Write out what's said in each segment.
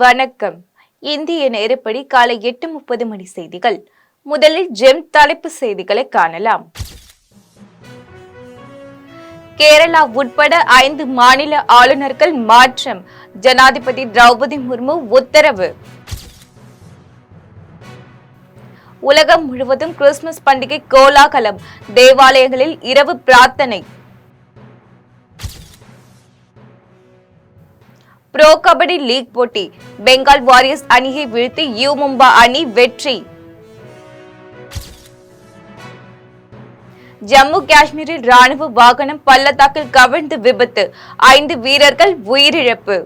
வணக்கம். இந்திய நேரப்படி காலை 8:30 மணி செய்திகள். முதலில் ஜெம் தலைப்பு செய்திகளை காணலாம். கேரளா உட்பட 5 மாநில ஆளுநர்கள் மாற்றம். ஜனாதிபதி திரௌபதி முர்மு உத்தரவு. உலகம் முழுவதும் கிறிஸ்துமஸ் பண்டிகை கோலாகலம். தேவாலயங்களில் இரவு பிரார்த்தனை. ப்ரோ கபடி லீக் போட்டி. பெங்கால் வாரியர்ஸ் அணியை வீழ்த்தி யூ மும்பா அணி வெற்றி. ஜம்மு காஷ்மீரில் ராணுவ வாகனம் பள்ளத்தாக்கில் கவிழ்ந்து விபத்து. 5 வீரர்கள் உயிரிழப்பு.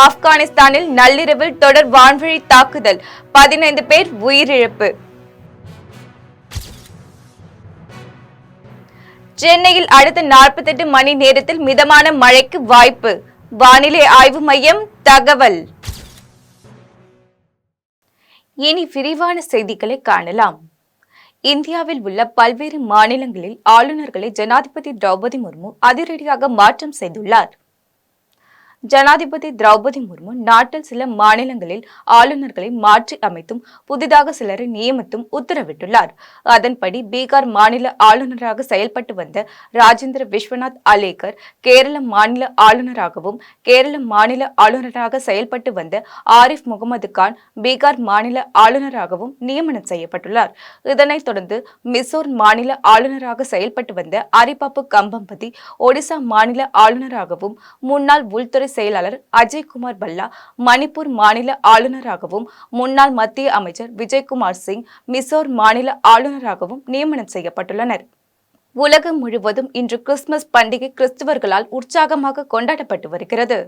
ஆப்கானிஸ்தானில் நள்ளிரவில் தொடர் வான்வழி தாக்குதல். 15 பேர் உயிரிழப்பு. சென்னையில் அடுத்த 48 மணி நேரத்தில் மிதமான மழைக்கு வாய்ப்பு. வானிலை ஆய்வு மையம் தகவல். இனி விரிவான செய்திகளை காணலாம். இந்தியாவில் உள்ள பல்வேறு மாநிலங்களில் ஆளுநர்களை ஜனாதிபதி திரௌபதி முர்மு அதிரடியாக மாற்றம் செய்துள்ளார். ஜனாதிபதி திரௌபதி முர்மு நாட்டில் சில மாநிலங்களில் ஆளுநர்களை மாற்றி அமைத்தும் புதிதாக சிலரை நியமித்தும் உத்தரவிட்டுள்ளார். அதன்படி பீகார் மாநில ஆளுநராக செயல்பட்டு வந்த ராஜேந்திர விஸ்வநாத் அலேகர் கேரள மாநில ஆளுநராகவும், கேரள மாநில ஆளுநராக செயல்பட்டு வந்த ஆரிஃப் முகமது கான் பீகார் மாநில ஆளுநராகவும் நியமனம் செய்யப்பட்டுள்ளார். இதனைத் தொடர்ந்து மிசோர் மாநில ஆளுநராக செயல்பட்டு வந்த அரிபாப்பு கம்பம்பதி ஒடிசா மாநில ஆளுநராகவும், முன்னாள் உள்துறை செயலாளர் அஜய்குமார் பல்லா மணிப்பூர் மாநில ஆளுநராகவும், முன்னாள் மத்திய அமைச்சர் விஜய்குமார் சிங் மிசோர் மாநில ஆளுநராகவும் நியமனம் செய்யப்பட்டுள்ளனர். உலகம் முழுவதும் இன்று கிறிஸ்துமஸ் பண்டிகை கிறிஸ்தவர்களால் உற்சாகமாக கொண்டாடப்பட்டு வருகிறது.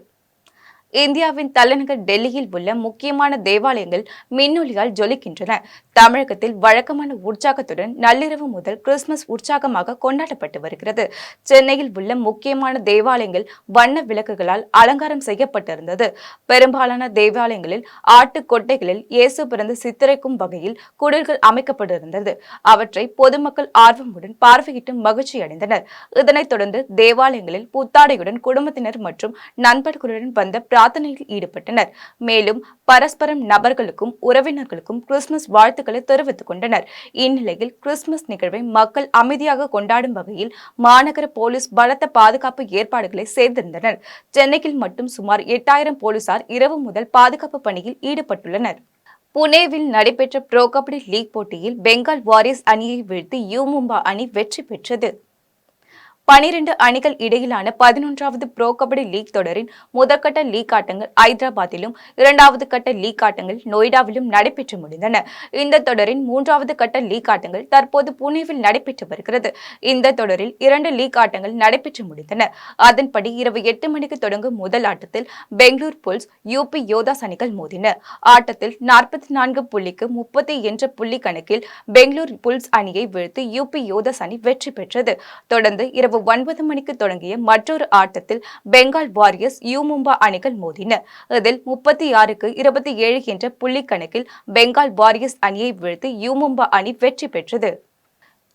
இந்தியாவின் தலைநகர் டெல்லியில் உள்ள முக்கியமான தேவாலயங்கள் மின்னொலியால் ஜொலிக்கின்றன. தமிழகத்தில் வழக்கமான உற்சாகத்துடன் நள்ளிரவு முதல் கிறிஸ்துமஸ் உற்சாகமாக கொண்டாடப்பட்டு வருகிறது. சென்னையில் உள்ள முக்கியமான தேவாலயங்கள் வண்ண விளக்குகளால் அலங்காரம் செய்யப்பட்டிருந்தது. பெரும்பாலான தேவாலயங்களில் ஆட்டு கொட்டைகளில் இயேசு பிறந்து சித்தரிக்கும் வகையில் குடில்கள் அமைக்கப்பட்டிருந்தது. அவற்றை பொதுமக்கள் ஆர்வமுடன் பார்வையிட்டு மகிழ்ச்சி அடைந்தனர். இதனைத் தொடர்ந்து தேவாலயங்களில் புத்தாடையுடன் குடும்பத்தினர் மற்றும் நண்பர்களுடன் வந்த பிரார்த்தனையில் ஈடுபட்டனர். மேலும் பரஸ்பரம் நபர்களுக்கும் உறவினர்களுக்கும் கிறிஸ்துமஸ் வாழ்த்துக்களை தெரிவித்துக் கொண்டனர். இந்நிலையில் கிறிஸ்துமஸ் நிகழ்வை மக்கள் அமைதியாக கொண்டாடும் வகையில் மாநகர போலீஸ் பலத்த பாதுகாப்பு ஏற்பாடுகளை செய்திருந்தனர். சென்னையில் மட்டும் சுமார் 8000 போலீசார் இரவு முதல் பாதுகாப்பு பணியில் ஈடுபட்டுள்ளனர். புனேவில் நடைபெற்ற ப்ரோ கபடி லீக் போட்டியில் பெங்கால் வாரியர்ஸ் அணியை வீழ்த்தி யூ மும்பா அணி வெற்றி பெற்றது. 12 அணிகள் இடையிலான 11வது ப்ரோ கபடி லீக் தொடரின் முதற்கட்ட லீக் ஆட்டங்கள் ஐதராபாத்திலும், 2வது கட்ட லீக் ஆட்டங்கள் நொய்டாவிலும் நடைபெற்று முடிந்தன. இந்த தொடரின் 3வது கட்ட லீக் ஆட்டங்கள் தற்போது புனேவில் நடைபெற்று வருகிறது. இந்த தொடரில் 2 லீக் ஆட்டங்கள் நடைபெற்று முடிந்தன. அதன்படி இரவு 8 மணிக்கு தொடங்கும் முதல் ஆட்டத்தில் பெங்களூர் புல்ஸ் யூபி யோதாஸ் அணிகள் மோதின. ஆட்டத்தில் 44 புள்ளிக்கு 30 என்ற புள்ளி கணக்கில் பெங்களூர் புல்ஸ் அணியை வீழ்த்தி யூபி யோதாஸ் அணி வெற்றி பெற்றது. தொடர்ந்து இரவு 9 மணிக்கு தொடங்கிய மற்றொரு ஆட்டத்தில் பெங்கால் வாரியர்ஸ் யூ மும்பா அணிகள் மோதின. இதில் 36க்கு 27 என்ற புள்ளி கணக்கில் பெங்கால் வாரியர்ஸ் அணியை வீழ்த்தி யூ மும்பா அணி வெற்றி பெற்றது.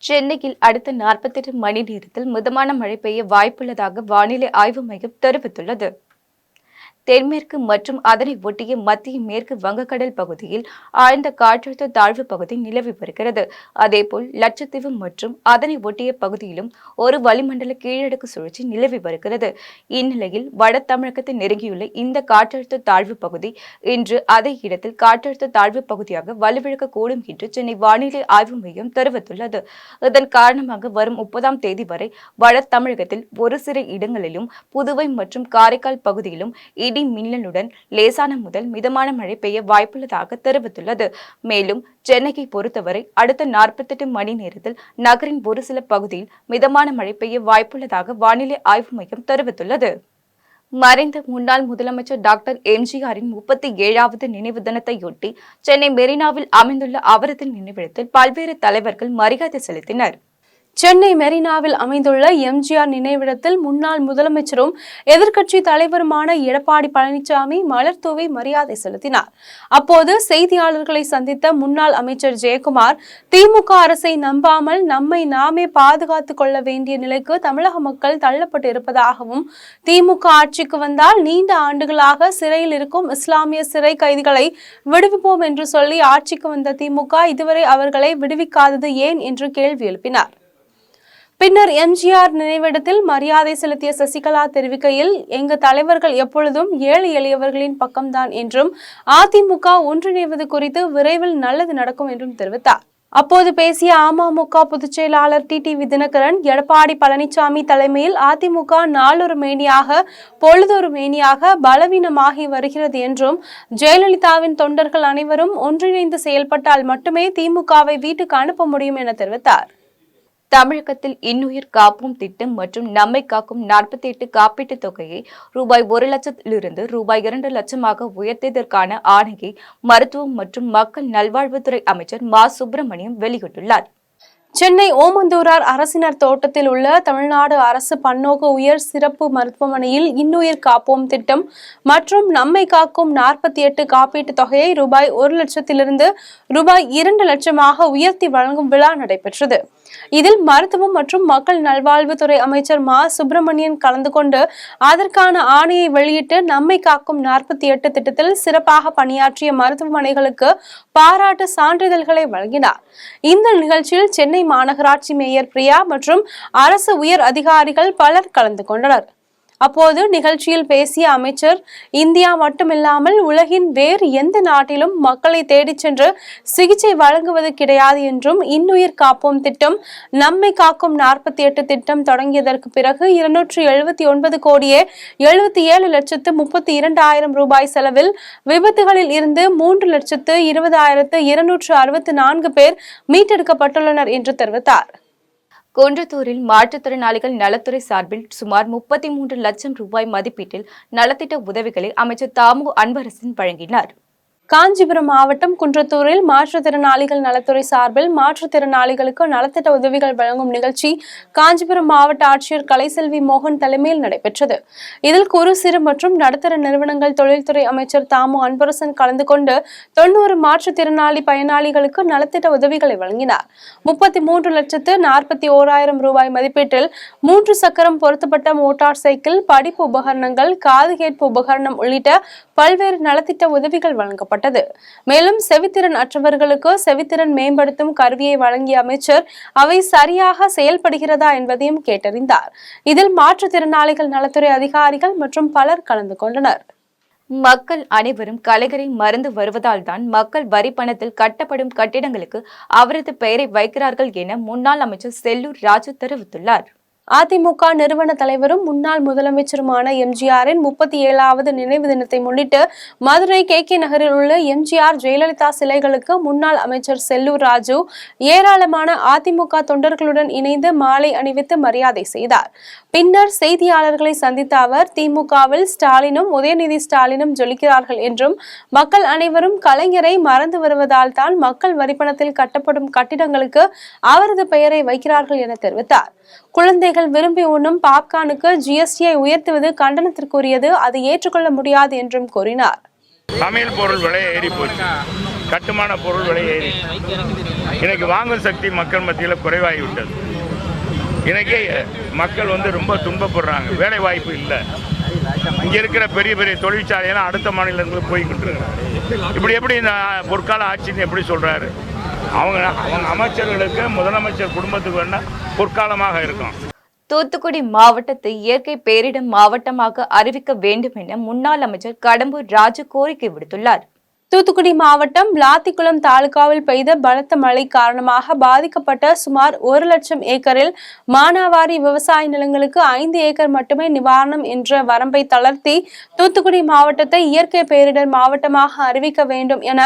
சென்னையில் அடுத்த 48 மணி நேரத்தில் மிதமான மழை பெய்ய வாய்ப்புள்ளதாக வானிலை ஆய்வு மையம் தெரிவித்துள்ளது. தென்மேற்கு மற்றும் அதனை ஒட்டிய மத்திய மேற்கு வங்கக்கடல் பகுதியில் ஆழ்ந்த காற்றழுத்த தாழ்வு பகுதி நிலவி வருகிறது. அதேபோல் லட்சத்தீவு மற்றும் அதனை ஒட்டிய பகுதியிலும் ஒரு வளிமண்டல கீழடுக்கு சுழற்சி நிலவி வருகிறது. இந்நிலையில் வட தமிழகத்தை நெருங்கியுள்ள இந்த காற்றழுத்த தாழ்வு பகுதி இன்று அதே இடத்தில் காற்றழுத்த தாழ்வு பகுதியாக வலுவிழக்கக்கூடும் என்று சென்னை வானிலை ஆய்வு மையம் தெரிவித்துள்ளது. இதன் காரணமாக வரும் 30ஆம் தேதி வரை வட தமிழகத்தில் ஒரு சில இடங்களிலும், புதுவை மற்றும் காரைக்கால் பகுதியிலும் இடி மின்னலுடன் லேசான முதல் மிதமான மழை பெய்ய வாய்ப்புள்ளதாக தெரிவித்துள்ளது. மேலும் சென்னையை பொறுத்தவரை அடுத்த 48 மணி நேரத்தில் நகரின் ஒரு சில பகுதியில் மிதமான மழை பெய்ய வாய்ப்புள்ளதாக வானிலை ஆய்வு மையம் தெரிவித்துள்ளது. மறைந்த முன்னாள் முதலமைச்சர் டாக்டர் எம்ஜிஆரின் 37வது நினைவு தினத்தையொட்டி சென்னை மெரினாவில் அமைந்துள்ள அவரது நினைவிடத்தில் பல்வேறு தலைவர்கள் மரியாதை செலுத்தினர். சென்னை மெரினாவில் அமைந்துள்ள எம்ஜிஆர் நினைவிடத்தில் முன்னாள் முதலமைச்சரும் எதிர்க்கட்சி தலைவருமான எடப்பாடி பழனிசாமி மலர் தூவி மரியாதை செலுத்தினார். அப்போது செய்தியாளர்களை சந்தித்த முன்னாள் அமைச்சர் ஜெயக்குமார், திமுக அரசை நம்பாமல் நம்மை நாமே பாதுகாத்துக் கொள்ள வேண்டிய நிலைக்கு தமிழக மக்கள் தள்ளப்பட்டு இருப்பதாகவும், திமுக ஆட்சிக்கு வந்தால் நீண்ட ஆண்டுகளாக சிறையில் இருக்கும் இஸ்லாமிய சிறை கைதிகளை விடுவிப்போம் என்று சொல்லி ஆட்சிக்கு வந்த திமுக இதுவரை அவர்களை விடுவிக்காதது ஏன் என்று கேள்வி எழுப்பினார். பின்னர் எம்ஜிஆர் நினைவிடத்தில் மரியாதை செலுத்திய சசிகலா தெரிவிக்கையில், எங்க தலைவர்கள் எப்பொழுதும் ஏழை எளியவர்களின் பக்கம்தான் என்றும், அதிமுக ஒன்றிணைவது குறித்து விரைவில் நல்லது நடக்கும் என்றும் தெரிவித்தார். அப்போது பேசிய அமமுக பொதுச் செயலாளர் டிடிவி தினகரன், எடப்பாடி பழனிசாமி தலைமையில் அதிமுக நாளொரு மேனியாக பொழுதொரு மேனியாக பலவீனமாகி வருகிறது என்றும், ஜெயலலிதாவின் தொண்டர்கள் அனைவரும் ஒன்றிணைந்து செயல்பட்டால் மட்டுமே திமுகவை வீட்டுக்கு அனுப்ப முடியும் என தெரிவித்தார். தமிழகத்தில் இன்னுயிர் காப்போம் திட்டம் மற்றும் நம்மை காக்கும் 48 காப்பீட்டுத் தொகையை ரூபாய் 1,00,000 ரூபாய் 2 லட்சமாக உயர்த்தியதற்கான ஆணையை மருத்துவம் மற்றும் மக்கள் நல்வாழ்வுத்துறை அமைச்சர் மா. சுப்பிரமணியம் வெளியிட்டுள்ளார். சென்னை ஓமந்தூரார் அரசினர் தோட்டத்தில் உள்ள தமிழ்நாடு அரசு பன்னோக்கு உயர் சிறப்பு மருத்துவமனையில் இன்னுயிர் காப்போம் திட்டம் மற்றும் நம்மை காக்கும் 48 காப்பீட்டு தொகையை ரூபாய் 1,00,000 ரூபாய் 2 லட்சமாக உயர்த்தி வழங்கும் விழா நடைபெற்றது. இதில் மருத்துவம் மற்றும் மக்கள் நல்வாழ்வுத்துறை அமைச்சர் மா. சுப்பிரமணியன் கலந்து கொண்டு அதற்கான ஆணையை வெளியிட்டு நம்மை காக்கும் 48 திட்டத்தில் சிறப்பாக பணியாற்றிய மருத்துவமனைகளுக்கு பாராட்டு சான்றிதழ்களை வழங்கினார். இந்த நிகழ்ச்சியில் சென்னை மாநகராட்சி மேயர் பிரியா மற்றும் அரசு உயர் அதிகாரிகள் பலர் கலந்து கொண்டனர். அப்போது நிகழ்ச்சியில் பேசிய அமைச்சர், இந்தியா மட்டுமில்லாமல் உலகின் வேறு எந்த நாட்டிலும் மக்களை தேடிச் சென்று சிகிச்சை வழங்குவது கிடையாது என்றும், இன்னுயிர் காப்போம் திட்டம், நம்மை காக்கும் 48 திட்டம் தொடங்கியதற்கு பிறகு 279 கோடியே 77,32,000 ரூபாய் செலவில் விபத்துகளில் இருந்து 3,20,264 பேர் மீட்டெடுக்கப்பட்டுள்ளனர் என்று தெரிவித்தார். குன்றத்தூரில் மாற்றுத்திறனாளிகள் நலத்துறை சார்பில் சுமார் 33 லட்சம் ரூபாய் மதிப்பீட்டில் நலத்திட்ட உதவிகளை அமைச்சர் தாமு அன்பரசன் வழங்கினார். காஞ்சிபுரம் மாவட்டம் குன்றத்தூரில் மாற்றுத்திறனாளிகள் நலத்துறை சார்பில் மாற்றுத்திறனாளிகளுக்கு நலத்திட்ட உதவிகள் வழங்கும் நிகழ்ச்சி காஞ்சிபுரம் மாவட்ட ஆட்சியர் கலைசெல்வி மோகன் தலைமையில் நடைபெற்றது. இதில் குறு சிறு மற்றும் நடுத்தர நிறுவனங்கள் தொழில்துறை அமைச்சர் தாமு அன்பரசன் கலந்து கொண்டு 90 மாற்றுத்திறனாளி பயனாளிகளுக்கு நலத்திட்ட உதவிகளை வழங்கினார். 33,41,000 ரூபாய் மதிப்பீட்டில் 3 சக்கரம் பொருத்தப்பட்ட மோட்டார் சைக்கிள், படிப்பு உபகரணங்கள், காது கேட்பு உபகரணம் உள்ளிட்ட பல்வேறு நலத்திட்ட உதவிகள் வழங்கப்பட்டது. மேலும் செவித்திறன் அற்றவர்களுக்கு செவித்திறன் மேம்படுத்தும் கருவியை வழங்கிய அமைச்சர் அவை சரியாக செயல்படுகிறதா என்பதையும் கேட்டறிந்தார். இதில் மாற்றுத்திறனாளிகள் நலத்துறை அதிகாரிகள் மற்றும் பலர் கலந்து கொண்டனர். மக்கள் அனைவரும் கலைஞரை மறந்து வருவதால் தான் மக்கள் வரி பணத்தில் கட்டப்படும் கட்டிடங்களுக்கு அவரது பெயரை வைக்கிறார்கள் என முன்னாள் அமைச்சர் செல்லூர் ராஜு தெரிவித்துள்ளார். அதிமுக நிறுவன தலைவரும் முன்னாள் முதலமைச்சருமான எம்ஜிஆரின் 37வது நினைவு தினத்தை முன்னிட்டு மதுரை KK நகரில் உள்ள எம்ஜிஆர் ஜெயலலிதா சிலைகளுக்கு முன்னாள் அமைச்சர் செல்லூர் ராஜு ஏராளமான அதிமுக தொண்டர்களுடன் இணைந்து மாலை அணிவித்து மரியாதை செய்தார். பின்னர் செய்தியாளர்களை சந்தித்த அவர், திமுகவில் ஸ்டாலினும் உதயநிதி ஸ்டாலினும் ஜொலிக்கிறார்கள் என்றும், மக்கள் அனைவரும் கலைஞரை மறந்து வருவதால் தான் மக்கள் வரிப்பணத்தில் கட்டப்படும் கட்டிடங்களுக்கு அவரது பெயரை வைக்கிறார்கள் என தெரிவித்தார். குழந்தைகள் விரும்பி உண்ணும் பாப்கார்னுக்கு GST-ஐ உயர்த்துவது கண்டனத்திற்குரியது, அதை ஏற்றுக்கொள்ள முடியாது என்றும் கூறினார். சமையல் பொருள் விலை ஏறி போச்சு, கட்டுமான பொருள் விலை ஏறி, இன்னைக்கு வாங்கும் சக்தி மக்கள் மத்தியில் குறைவாகிவிட்டது. இன்னைக்கு மக்கள் ரொம்ப துன்பப்படுறாங்க, வேலை வாய்ப்பு இல்லை. இங்கே இருக்கிற பெரிய பெரிய தொழிற்சாலையெல்லாம் அடுத்த மாநிலங்களுக்கு போய்கிட்டு இருக்காங்க. இப்படி எப்படி இந்த பொற்கால ஆட்சின்னு எப்படி சொல்கிறாரு? அவங்க அமைச்சர்களுக்கு, முதலமைச்சர் குடும்பத்துக்கு வேணா பொற்காலமாக இருக்கும். தூத்துக்குடி மாவட்டத்தை இயற்கை பேரிடர் மாவட்டமாக அறிவிக்க வேண்டும் என முன்னாள் அமைச்சர் கடம்பூர் ராஜு கோரிக்கை விடுத்துள்ளார். தூத்துக்குடி மாவட்டம் விளாத்திக்குளம் தாலுகாவில் பெய்த பலத்த மழை காரணமாக பாதிக்கப்பட்ட சுமார் 1 லட்சம் ஏக்கரில் மானாவாரி விவசாய நிலங்களுக்கு 5 ஏக்கர் மட்டுமே நிவாரணம் என்ற வரம்பை தளர்த்தி தூத்துக்குடி மாவட்டத்தை இயற்கை பேரிடர் மாவட்டமாக அறிவிக்க வேண்டும் என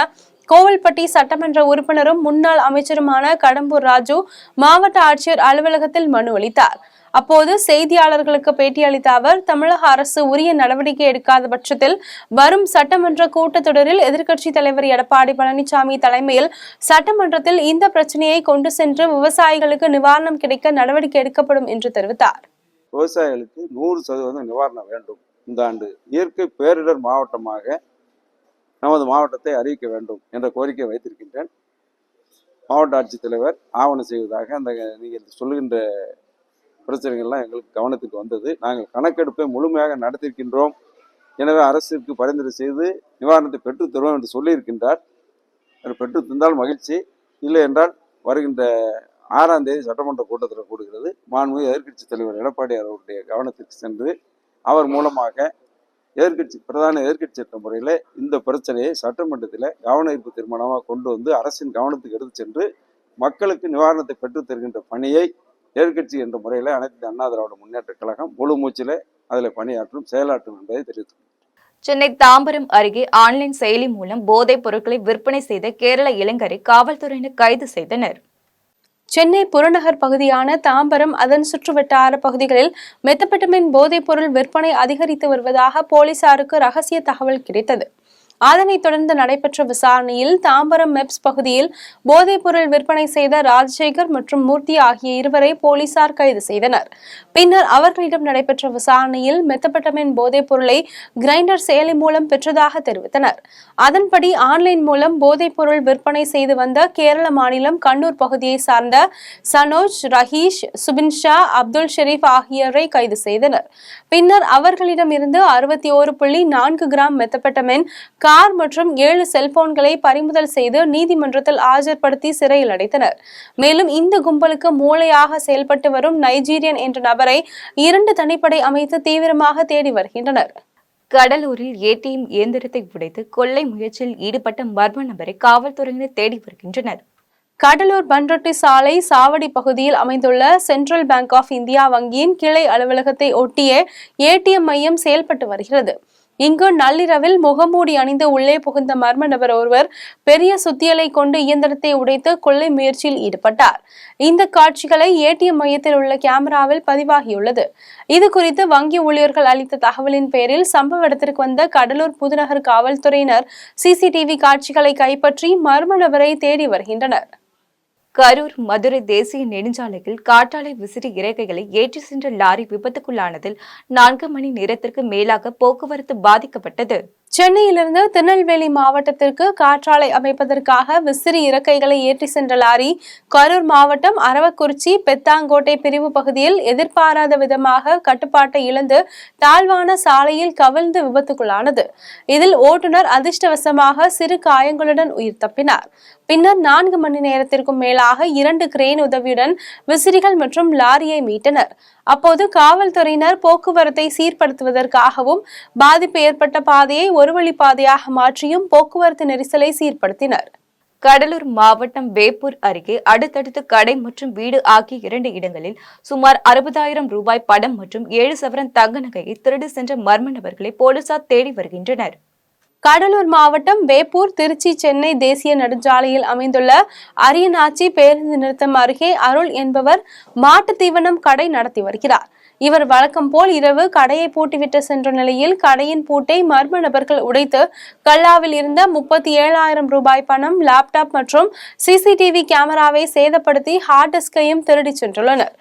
கோவில்பட்டி சட்டமன்ற உறுப்பினரும் முன்னாள் அமைச்சருமான கடம்பூர் ராஜு மாவட்ட ஆட்சியர் அலுவலகத்தில் மனு அளித்தார். அப்போது செய்தியாளர்களுக்கு பேட்டியளித்த அவர், தமிழக அரசு உரிய நடவடிக்கை எடுக்காத பட்சத்தில் வரும் சட்டமன்ற கூட்டத்தொடரில் எதிர்க்கட்சித் தலைவர் எடப்பாடி பழனிசாமி தலைமையில் சட்டமன்றத்தில் இந்த பிரச்சனையை கொண்டு சென்று விவசாயிகளுக்கு நிவாரணம் கிடைக்க நடவடிக்கை எடுக்கப்படும் என்று தெரிவித்தார். விவசாயிகளுக்கு 100% நிவாரணம் வேண்டும். இந்த ஆண்டு இயற்கை பேரிடர் மாவட்டமாக நமது மாவட்டத்தை அறிவிக்க வேண்டும் என்ற கோரிக்கை வைத்திருக்கின்றேன். மாவட்ட ஆட்சித்தலைவர் ஆவணம் செய்வதாக அந்த நீங்கள் சொல்லுகின்ற பிரச்சனைகள்லாம் எங்களுக்கு கவனத்துக்கு வந்தது. நாங்கள் கணக்கெடுப்பை முழுமையாக நடத்தியிருக்கின்றோம். எனவே அரசிற்கு பரிந்துரை செய்து நிவாரணத்தை பெற்றுத் தருவோம் என்று சொல்லியிருக்கின்றார். பெற்று தந்தால் மகிழ்ச்சி, இல்லை என்றால் வருகின்ற 6ஆம் தேதி சட்டமன்ற கூட்டத்தில் கூடுகிறது. மாண்புமிகு எதிர்க்கட்சித் தலைவர் எடப்பாடி அவருடைய கவனத்திற்கு சென்று அவர் மூலமாக பிரதான எதிர்க்கட்சி என்ற முறையில் இந்த பிரச்சனையை சட்டமன்றத்தில் கவன ஈர்ப்பு தீர்மானமாக கொண்டு வந்து அரசின் கவனத்துக்கு எடுத்து சென்று மக்களுக்கு நிவாரணத்தை பெற்றுத் தருகின்ற பணியை எதிர்க்கட்சி என்ற முறையில் அனைத்து அண்ணா திராவிட முன்னேற்ற கழகம் முழு மூச்சில் அதில் பணியாற்றும் செயலாற்றும் என்பதை தெரிவித்துள்ளது. சென்னை தாம்பரம் அருகே ஆன்லைன் செயலி மூலம் போதைப் பொருட்களை விற்பனை செய்த கேரள இளைஞரை காவல்துறையினர் கைது செய்தனர். சென்னை புறநகர் பகுதியான தாம்பரம் அதன் சுற்றுவட்டார பகுதிகளில் மெத்தபெட்டமின் போதைப் பொருள் விற்பனை அதிகரித்து வருவதாக போலீசாருக்கு ரகசிய தகவல் கிடைத்தது. அதனைத் தொடர்ந்து நடைபெற்ற விசாரணையில் தாம்பரம் மெப்ஸ் பகுதியில் போதைப் பொருள் விற்பனை செய்த ராஜசேகர் மற்றும் மூர்த்தி ஆகிய இருவரை போலீசார் கைது செய்தனர். பின்னர் அவர்களிடம் நடைபெற்ற விசாரணையில் மெத்தபெட்டமின் போதைப் பொருளை கிரைண்டர் செயலி மூலம் பெற்றதாக தெரிவித்தனர். அதன்படி ஆன்லைன் மூலம் போதைப் பொருள் விற்பனை செய்து வந்த கேரள மாநிலம் கண்ணூர் பகுதியை சார்ந்த சனோஜ், ரஹீஷ், சுபின் ஷா, அப்துல் ஷெரீப் ஆகியோரை கைது செய்தனர். பின்னர் அவர்களிடம் இருந்து 61.4 கிராம் மெத்தபெட்டமின், கார் மற்றும் 7 செல்போன்களை பறிமுதல் செய்து நீதிமன்றத்தில் ஆஜர்படுத்தி சிறையில் அடைத்தனர். மேலும் இந்த கும்பலுக்கு மூளையாக செயல்பட்டு வரும் நைஜீரியன் என்ற நபரை 2 தனிப்படை அமைத்து தீவிரமாக தேடி வருகின்றனர். கடலூரில் ஏடிஎம் இயந்திரத்தை உடைத்து கொள்ளை முயற்சியில் ஈடுபட்ட மர்ம நபரை காவல்துறையினர் தேடி வருகின்றனர். கடலூர் பன்ரொட்டி சாலை சாவடி பகுதியில் அமைந்துள்ள சென்ட்ரல் பேங்க் ஆஃப் இந்தியா வங்கியின் கிளை அலுவலகத்தை ஒட்டிய ஏடிஎம் மையம் செயல்பட்டு வருகிறது. இங்கு நள்ளிரவில் முகமூடி அணிந்து உள்ளே புகுந்த மர்ம நபர் ஒருவர் பெரிய சுத்தியலை கொண்டு இயந்திரத்தை உடைத்து கொள்ளை முயற்சியில் ஈடுபட்டார். இந்த காட்சிகளை ஏடிஎம் மையத்தில் உள்ள கேமராவில் பதிவாகியுள்ளது. இது குறித்து வங்கி ஊழியர்கள் அளித்த தகவலின் பேரில் சம்பவ இடத்திற்கு வந்த கடலூர் புதுநகர் காவல்துறையினர் சிசிடிவி காட்சிகளை கைப்பற்றி மர்ம நபரை தேடி வருகின்றனர். கரூர் மதுரை தேசிய நெடுஞ்சாலையில் காற்றாலை விசிறி இறக்கைகளை ஏற்றி சென்ற லாரி விபத்துக்குள்ளானதில் 4 மணி நேரத்திற்கு மேலாக போக்குவரத்து பாதிக்கப்பட்டது. சென்னையிலிருந்து திருநெல்வேலி மாவட்டத்திற்கு காற்றாலை அமைப்பதற்காக விசிறி இறக்கைகளை ஏற்றி சென்ற லாரி கரூர் மாவட்டம் அரவக்குறிச்சி பெத்தாங்கோட்டை பிரிவு பகுதியில் எதிர்பாராத விதமாக கட்டுப்பாட்டை இழந்து தாழ்வான சாலையில் கவிழ்ந்து விபத்துக்குள்ளானது. இதில் ஓட்டுநர் அதிர்ஷ்டவசமாக சிறு காயங்களுடன் உயிர் தப்பினார். பின்னர் 4 மணி நேரத்திற்கும் மேலாக 2 கிரேன் உதவியுடன் விசிறிகள் மற்றும் லாரியை மீட்டனர். அப்போது காவல்துறையினர் போக்குவரத்தை சீர்படுத்துவதற்காகவும் பாதிப்பு ஏற்பட்ட பாதையை ஒரு வழி பாதையாக மாற்றியும் போக்குவரத்து நெரிசலை சீர்படுத்தினர். கடலூர் மாவட்டம் வேப்பூர் அருகே அடுத்தடுத்து கடை மற்றும் வீடு ஆகிய 2 இடங்களில் சுமார் 60,000 ரூபாய் பணம் மற்றும் 7 சவரன் தங்க நகையை திருடி சென்ற மர்ம நபர்களை போலீசார் தேடி வருகின்றனர். கடலூர் மாவட்டம் வேப்பூர் திருச்சி சென்னை தேசிய நெடுஞ்சாலையில் அமைந்துள்ள அரியநாச்சி பேருந்து நிறுத்தம் அருகே அருள் என்பவர் மாட்டு தீவனம் கடை நடத்தி வருகிறார். இவர் வழக்கம் போல் இரவு கடையை பூட்டிவிட்டு சென்ற நிலையில் கடையின் பூட்டை மர்ம நபர்கள் உடைத்து கல்லாவில் இருந்த 37,000 ரூபாய் பணம், லேப்டாப் மற்றும் சிசிடிவி கேமராவை சேதப்படுத்தி ஹார்ட் டிஸ்கையும் திருடி சென்றுள்ளனர்.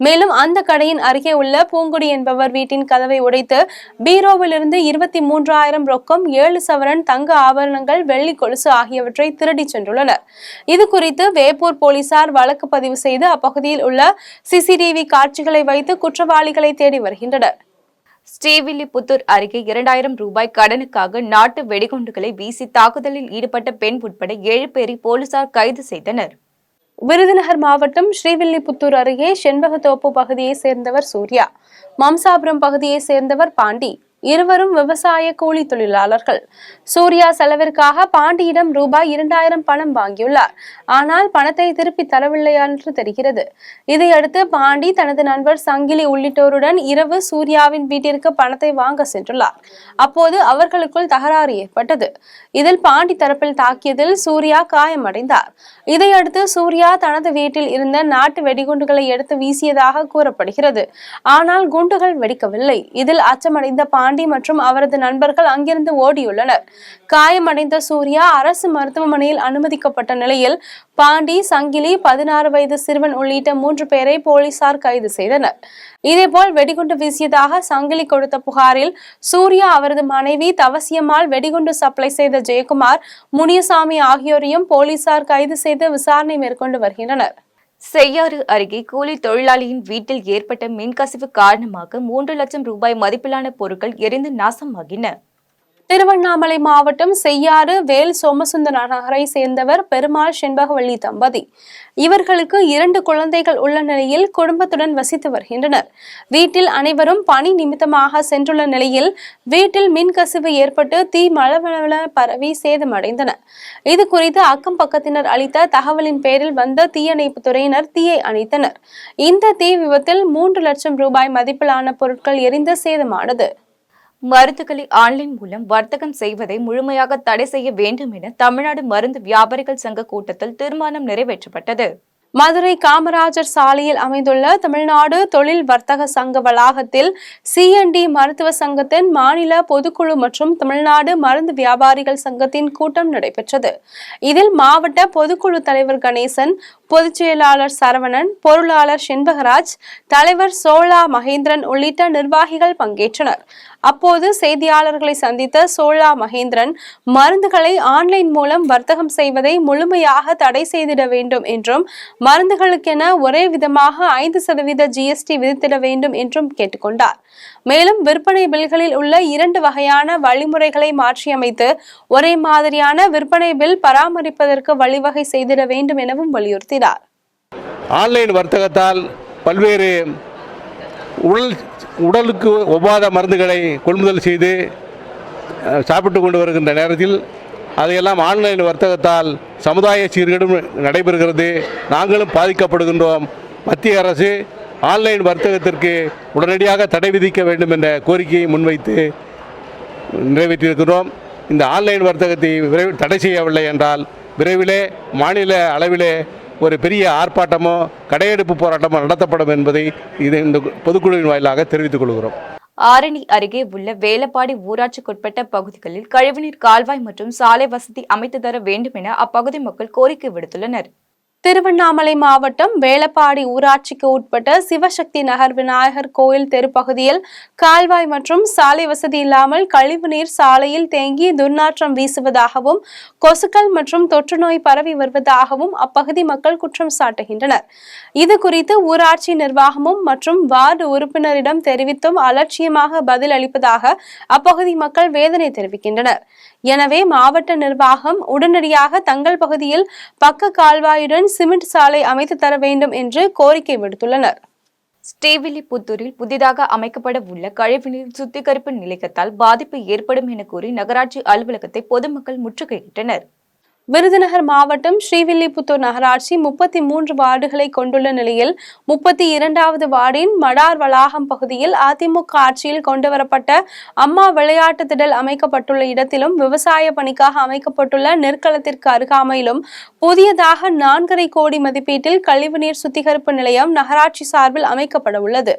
மேலும் அந்த கடையின் அருகே உள்ள பூங்குடி என்பவர் வீட்டின் கதவை உடைத்து பீரோவில் இருந்து 23,000 ரொக்கம், 7 சவரன் தங்க ஆபரணங்கள், வெள்ளி கொலுசு ஆகியவற்றை திருடி சென்றுள்ளனர். இது குறித்து வேப்பூர் போலீசார் வழக்கு பதிவு செய்து அப்பகுதியில் உள்ள சிசிடிவி காட்சிகளை வைத்து குற்றவாளிகளை தேடி வருகின்றனர். ஸ்ரீவில்லிபுத்தூர் அருகே 2,000 ரூபாய் கடனுக்காக நாட்டு வெடிகுண்டுகளை வீசி தாக்குதலில் ஈடுபட்ட பெண் உட்பட 7 பேரை போலீசார் கைது செய்தனர். விருதுநகர் மாவட்டம் ஸ்ரீவில்லிபுத்தூர் அருகே செண்பகத்தோப்பு பகுதியை சேர்ந்தவர் சூர்யா, மம்சாபுரம் பகுதியை சேர்ந்தவர் பாண்டி, இருவரும் விவசாய கூலி தொழிலாளர்கள். சூர்யா செலவிற்காக பாண்டியிடம் ரூபாய் 2000 பணம் வாங்கியுள்ளார். ஆனால் பணத்தை திருப்பி தரவில்லை என்று தெரிகிறது. இதையடுத்து பாண்டி தனது நண்பர் சங்கிலி உள்ளிட்டோருடன் இரவு சூர்யாவின் வீட்டிற்கு பணத்தை வாங்க சென்றுள்ளார். அப்போது அவர்களுக்குள் தகராறு ஏற்பட்டது. இதில் பாண்டி தரப்பில் தாக்கியதில் சூர்யா காயமடைந்தார். இதையடுத்து சூர்யா தனது வீட்டில் இருந்த நாட்டு வெடிகுண்டுகளை எடுத்து வீசியதாக கூறப்படுகிறது. ஆனால் குண்டுகள் வெடிக்கவில்லை. இதில் அச்சமடைந்த பாண்டி மற்றும் அவரது நண்பர்கள் அங்கிருந்து ஓடியுள்ளனர். காயமடைந்த சூர்யா அரசு மருத்துவமனையில் அனுமதிக்கப்பட்ட நிலையில் பாண்டி, சங்கிலி, 16 வயது சிறுவன் உள்ளிட்ட 3 பேரை போலீசார் கைது செய்தனர். இதேபோல் வெடிகுண்டு வீசியதாக சங்கிலி கொடுத்த புகாரில் சூர்யா, அவரது மனைவி தவசியம்மாள், வெடிகுண்டு சப்ளை செய்த ஜெயக்குமார், முனியசாமி ஆகியோரையும் போலீசார் கைது செய்து விசாரணை மேற்கொண்டு வருகின்றனர். செய்யாறு அருகே கூலி தொழிலாளியின் வீட்டில் ஏற்பட்ட மின்கசிவு காரணமாக 3 லட்சம் ரூபாய் மதிப்பிலான பொருட்கள் எரிந்து நாசமாகின. திருவண்ணாமலை மாவட்டம் செய்யாறு வேல் சோமசுந்தர நகரை சேர்ந்தவர் பெருமாள் செண்பகவள்ளி தம்பதி. இவர்களுக்கு 2 குழந்தைகள் உள்ள நிலையில் குடும்பத்துடன் வசித்து வருகின்றனர். வீட்டில் அனைவரும் பணி நிமித்தமாக சென்றுள்ள நிலையில் வீட்டில் மின்கசிவு ஏற்பட்டு தீ மளமளவென பரவி சேதமடைந்தன. இது குறித்து அக்கம் பக்கத்தினர் அளித்த தகவலின் பேரில் வந்த தீயணைப்பு துறையினர் தீயை அணைத்தனர். இந்த தீ விபத்தில் 3 லட்சம் ரூபாய் மதிப்பிலான பொருட்கள் எரிந்து சேதமானது. மருந்துகளை ஆன்லைன் மூலம் வர்த்தகம் செய்வதை முழுமையாக தடை செய்ய வேண்டும் என தமிழ்நாடு மருந்து வியாபாரிகள் சங்க கூட்டத்தில் தீர்மானம் நிறைவேற்றப்பட்டது. மதுரை காமராஜர் சாலையில் அமைந்துள்ள தமிழ்நாடு தொழில் வர்த்தக சங்க வளாகத்தில் CND மருத்துவ சங்கத்தின் மாநில பொதுக்குழு மற்றும் தமிழ்நாடு மருந்து வியாபாரிகள் சங்கத்தின் கூட்டம் நடைபெற்றது. இதில் மாவட்ட பொதுக்குழு தலைவர் கணேசன், பொதுச் செயலாளர் சரவணன், பொருளாளர் செண்பகராஜ், தலைவர் சோழா மகேந்திரன் உள்ளிட்ட நிர்வாகிகள் பங்கேற்றனர். அப்போது செய்தியாளர்களை சந்தித்த சோழா மகேந்திரன், மருந்துகளை ஆன்லைன் மூலம் வர்த்தகம் செய்வதை முழுமையாக தடை செய்திட வேண்டும் என்றும், மருந்துகளுக்கென ஒரே விதமாக 5% GST விதித்திட வேண்டும் என்றும் கேட்டுக்கொண்டார். மேலும் விற்பனை பில்களில் உள்ள 2 வகையான வழிமுறைகளை மாற்றியமைத்து ஒரே மாதிரியான விற்பனை பில் பராமரிப்பதற்கு வழிவகை செய்திட வேண்டும் எனவும் வலியுறுத்தினார். ஆன்லைன் வர்த்தகத்தால் பல்வேறு உடலுக்கு ஒவ்வாத மருந்துகளை கொள்முதல் செய்து சாப்பிட்டு கொண்டு வருகின்ற நேரத்தில் அதையெல்லாம் ஆன்லைன் வர்த்தகத்தால் சமுதாய சீர்கேடும் நடைபெறுகிறது. நாங்களும் பாதிக்கப்படுகின்றோம். மத்திய அரசு ஆன்லைன் வர்த்தகத்திற்கு உடனடியாக தடை விதிக்க வேண்டும் என்ற கோரிக்கையை முன்வைத்து நிறைவேற்றியிருக்கிறோம். இந்த ஆன்லைன் வர்த்தகத்தை விரைவில் தடை செய்யவில்லை என்றால் விரைவிலே மாநில அளவிலே ஒரு பெரிய ஆர்ப்பாட்டமோ கடையெடுப்பு போராட்டமோ நடத்தப்படும் என்பதை இந்த பொதுக்குழுவின் வாயிலாக தெரிவித்துக் கொள்கிறோம். ஆரணி அருகே உள்ள வேலப்பாடி ஊராட்சிக்குட்பட்ட பகுதிகளில் கழிவுநீர் கால்வாய் மற்றும் சாலை வசதி அமைத்து தர வேண்டும் என அப்பகுதி மக்கள் கோரிக்கை விடுத்துள்ளனர். திருவண்ணாமலை மாவட்டம் வேலப்பாடி ஊராட்சிக்கு உட்பட்ட சிவசக்தி நகர் விநாயகர் கோயில் தெரு பகுதியில் கால்வாய் மற்றும் சாலை வசதி இல்லாமல் கழிவுநீர் சாலையில் தேங்கி துர்நாற்றம் வீசுவதாகவும் கொசுக்கள் மற்றும் தொற்று நோய் பரவி வருவதாகவும் அப்பகுதி மக்கள் குற்றம் சாட்டுகின்றனர். இது குறித்து ஊராட்சி நிர்வாகமும் மற்றும் வார்டு உறுப்பினரிடம் தெரிவித்தும் அலட்சியமாக பதில் அளிப்பதாக அப்பகுதி மக்கள் வேதனை தெரிவிக்கின்றனர். எனவே மாவட்ட நிர்வாகம் உடனடியாக தங்கள் பகுதியில் பக்க கால்வாயுடன் சிமெண்ட் சாலை அமைத்து தர வேண்டும் என்று கோரிக்கை விடுத்துள்ளனர். ஸ்ரீவில்லிபுத்தூரில் புதிதாக அமைக்கப்பட உள்ள கழிவுநீர் சுத்திகரிப்பு நிலையத்தால் பாதிப்பு ஏற்படும் என கூறி நகராட்சி அலுவலகத்தை பொதுமக்கள் முற்றுகையிட்டனர். விருதுநகர் மாவட்டம் ஸ்ரீவில்லிபுத்தூர் நகராட்சி 33 வார்டுகளை கொண்டுள்ள நிலையில் 32வது வார்டின் மடார் வளாகம் பகுதியில் அதிமுக ஆட்சியில் கொண்டுவரப்பட்ட அம்மா விளையாட்டு திடல் அமைக்கப்பட்டுள்ள இடத்திலும் விவசாய பணிக்காக அமைக்கப்பட்டுள்ள நெற்களத்திற்கு அருகாமையிலும் புதியதாக 4.5 கோடி மதிப்பீட்டில் கழிவுநீர் சுத்திகரிப்பு நிலையம் நகராட்சி சார்பில் அமைக்கப்பட உள்ளது.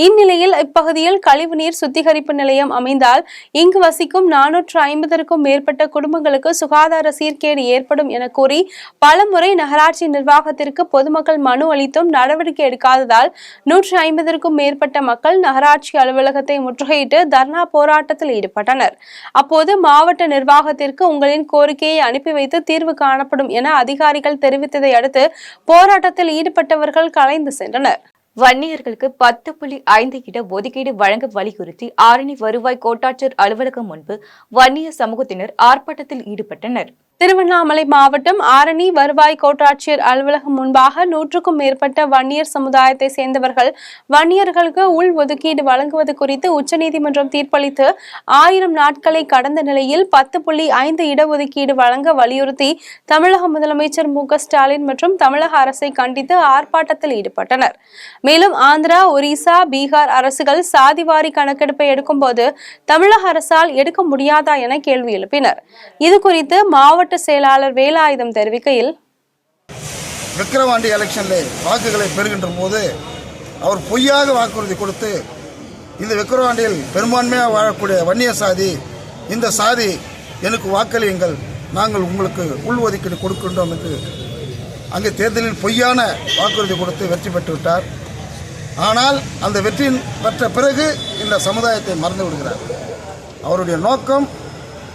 இந்நிலையில் இப்பகுதியில் கழிவுநீர் சுத்திகரிப்பு நிலையம் அமைந்தால் இங்கு வசிக்கும் 450க்கும் மேற்பட்ட குடும்பங்களுக்கு சுகாதார சீர்கேடு ஏற்படும் என கூறி பலமுறை நகராட்சி நிர்வாகத்திற்கு பொதுமக்கள் மனு அளித்தும் நடவடிக்கை எடுக்காததால் 150க்கும் மேற்பட்ட மக்கள் நகராட்சி அலுவலகத்தை முற்றுகையிட்டு தர்ணா போராட்டத்தில் ஈடுபட்டனர். அப்போது மாவட்ட நிர்வாகத்திற்கு உங்களின் கோரிக்கையை அனுப்பி வைத்து தீர்வு காணப்படும் என அதிகாரிகள் தெரிவித்ததை அடுத்து போராட்டத்தில் ஈடுபட்டவர்கள் கலைந்து சென்றனர். வன்னியர்களுக்கு 10.5 இட ஒதுக்கீடு வழங்க வலியுறுத்தி ஆரணி வருவாய் கோட்டாட்சியர் அலுவலகம் முன்பு வன்னிய சமூகத்தினர் ஆர்ப்பாட்டத்தில் ஈடுபட்டனர். திருவண்ணாமலை மாவட்டம் ஆரணி வருவாய் கோட்டாட்சியர் அலுவலகம் முன்பாக 100க்கும் மேற்பட்ட வன்னியர் சமுதாயத்தை சேர்ந்தவர்கள் வன்னியர்களுக்கு உள் ஒதுக்கீடு வழங்குவது குறித்து உச்சநீதிமன்றம் தீர்ப்பளித்து 1000 நாட்களை கடந்த நிலையில் 10.5 இடஒதுக்கீடு வழங்க வலியுறுத்தி தமிழக முதலமைச்சர் மு.க.ஸ்டாலின் மற்றும் தமிழக அரசை கண்டித்து ஆர்ப்பாட்டத்தில் ஈடுபட்டனர். மேலும் ஆந்திரா, ஒரிசா, பீகார் அரசுகள் சாதிவாரி கணக்கெடுப்பை எடுக்கும்போது தமிழக அரசால் எடுக்க முடியாதா என கேள்வி எழுப்பினர். இதுகுறித்து மாவட்ட செயலாளர் வேலாயுதம் தெரிவிக்கையில், விக்கிரவாண்டி எலெக்ஷனில் வாக்குகளை பெறுகின்ற போது அவர் பொய்யாக வாக்குறுதி கொடுத்து இந்த விக்கிரவாண்டியில் பெரும்பான்மையாக வாழக்கூடிய வன்னிய சாதி, இந்த சாதி எனக்கு வாக்களியுங்கள், நாங்கள் உங்களுக்கு உள்ஒதுக்கீடு கொடுக்கின்றோம் என்று அங்கே தேர்தலில் பொய்யான வாக்குறுதி கொடுத்து வெற்றி பெற்று விட்டார். ஆனால் அந்த வெற்றி பெற்ற பிறகு இந்த சமுதாயத்தை மறந்து விடுகிறார். அவருடைய நோக்கம்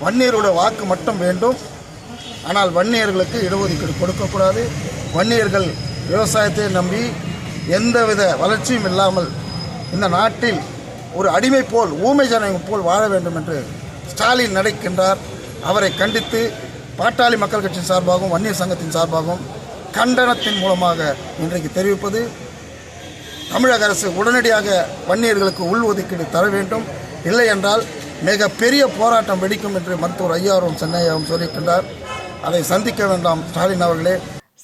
வன்னியருடைய வாக்கு மட்டும் வேண்டும். ஆனால் வன்னியர்களுக்கு இடஒதுக்கீடு கொடுக்கக்கூடாது. வன்னியர்கள் விவசாயத்தை நம்பி எந்தவித வளர்ச்சியும் இல்லாமல் இந்த நாட்டில் ஒரு அடிமை போல், ஊமை ஜனம் போல் வாழ வேண்டும் என்று ஸ்டாலின் நினைக்கின்றார். அவரை கண்டித்து பாட்டாளி மக்கள் கட்சியின் சார்பாகவும் வன்னியர் சங்கத்தின் சார்பாகவும் கண்டனத்தின் மூலமாக இன்றைக்கு தெரிவிப்பது, தமிழக அரசு உடனடியாக வன்னியர்களுக்கு உள்ஒதுக்கீடு தர வேண்டும். இல்லை என்றால் மிக பெரிய போராட்டம் வெடிக்கும் என்று மருத்துவர் ஐயாவும் சென்னையாவும் சொல்லியிருக்கின்றார். அதை சந்திக்க வேண்டாம் ஸ்டாலின் அவர்களே.